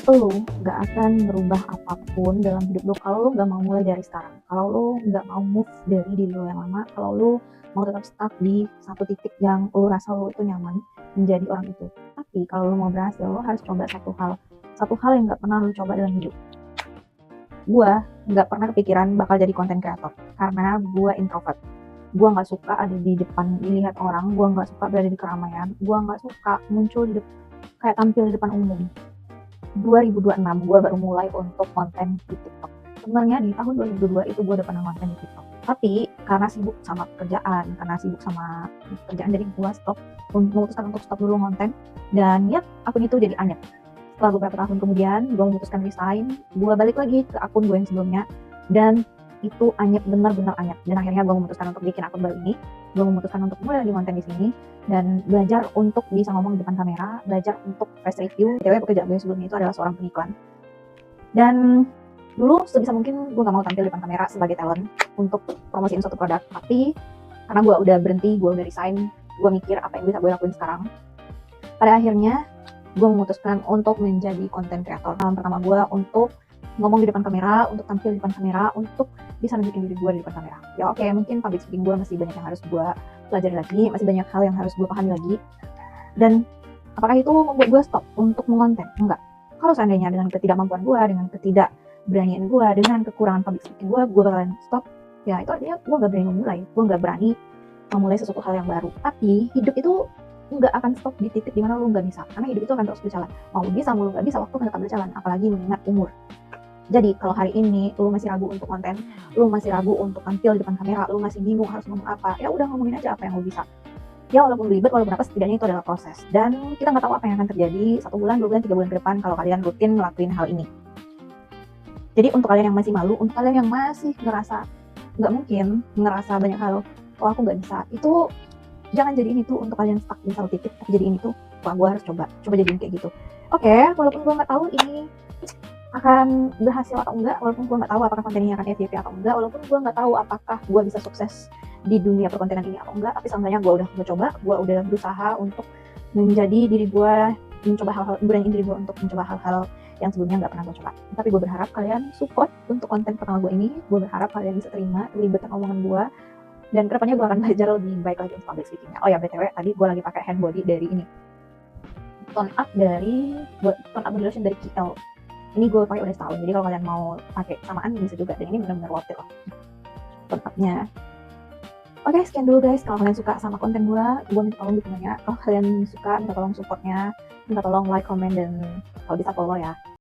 Lu nggak akan merubah apapun dalam hidup lu kalau lu nggak mau mulai dari sekarang. Kalau lu nggak mau move dari diri lu yang lama, kalau lu mau tetap stuck di satu titik yang lu rasa lu itu nyaman menjadi orang itu. Tapi kalau lu mau berhasil, lu harus coba satu hal yang nggak pernah lu coba dalam hidup. Gua nggak pernah kepikiran bakal jadi content creator karena gua introvert. Gua nggak suka ada di depan dilihat orang, gua nggak suka berada di keramaian, gua nggak suka muncul kayak tampil di depan umum. 2026 gue baru mulai untuk konten di TikTok. Sebenarnya di tahun 2022 itu gue udah pernah konten di TikTok. Tapi karena sibuk sama pekerjaan jadi gue memutuskan untuk stop dulu konten. Dan ya akun itu jadi anyep. Setelah beberapa tahun kemudian gue memutuskan resign, gue balik lagi ke akun gue yang sebelumnya. Dan itu anyep, benar-benar anyep. Dan akhirnya gue memutuskan untuk bikin akun baru ini. Gue memutuskan untuk mulai lagi konten di sini dan belajar untuk bisa ngomong di depan kamera, belajar untuk face review. BTW pekerjaan gue sebelumnya itu adalah seorang pengiklan. Dan dulu sebisa mungkin gue gak mau tampil di depan kamera sebagai talent untuk promosiin suatu produk. Tapi karena gue udah berhenti, gue udah resign, gue mikir apa yang bisa gue lakuin sekarang. Pada akhirnya gue memutuskan untuk menjadi content creator. Pertama gue untuk ngomong di depan kamera, untuk tampil di depan kamera, untuk bisa nunjukin diri gue di depan kamera. Ya oke, mungkin public speaking gue masih banyak yang harus gue pelajari lagi, masih banyak hal yang harus gue pahami lagi. Dan apakah itu membuat gue stop untuk mengonten? Enggak. Kalau seandainya dengan ketidakmampuan gue, dengan ketidakberanian gue, dengan kekurangan public speaking gue bakalan stop. Ya itu artinya gue gak berani memulai, gue gak berani memulai sesuatu hal yang baru. Tapi hidup itu nggak akan stop di titik dimana lu nggak bisa, karena hidup itu akan terus berjalan. Mau lu bisa, mau lu nggak bisa, waktu akan tetap berjalan, apalagi mengingat umur. Jadi kalau hari ini lu masih ragu untuk konten, lu masih ragu untuk tampil di depan kamera, lu masih bingung harus ngomong apa, ya udah ngomongin aja apa yang lu bisa. Ya walaupun ribet, walaupun apa, setidaknya itu adalah proses. Dan kita nggak tahu apa yang akan terjadi 1 bulan, 2 bulan, 3 bulan ke depan kalau kalian rutin ngelakuin hal ini. Jadi untuk kalian yang masih malu, untuk kalian yang masih ngerasa nggak mungkin, ngerasa banyak hal, oh aku nggak bisa, itu jangan jadiin itu untuk kalian stuck di satu titik, tapi jadiin itu, wah gue harus coba jadiin kayak gitu. Oke, walaupun gue nggak tahu ini akan berhasil atau enggak, walaupun gue nggak tahu apakah konten ini akan FYP atau enggak, walaupun gue nggak tahu apakah gue bisa sukses di dunia perkontenan ini atau enggak, tapi sebenarnya gue udah mencoba, gue udah berusaha untuk menjadi diri gue, beraniin diri gue untuk mencoba hal-hal yang sebelumnya nggak pernah gue coba. Tapi gue berharap kalian support untuk konten pertama gue ini, gue berharap kalian bisa terima ribetkan omongan gue, dan kedepannya gue akan belajar lebih baik lagi untuk public speakingnya. Oh ya BTW, tadi gue lagi pakai hand body dari ini, tone up moderation dari KL. Ini gue pakai udah setahun, jadi kalau kalian mau pakai samaan bisa juga, dan ini benar-benar worth it loh tone up-nya. Oke, sekian dulu guys. Kalau kalian suka sama konten gue minta tolong dukungannya. Kalau kalian suka, minta tolong supportnya, minta tolong like, comment, dan kalau bisa follow ya.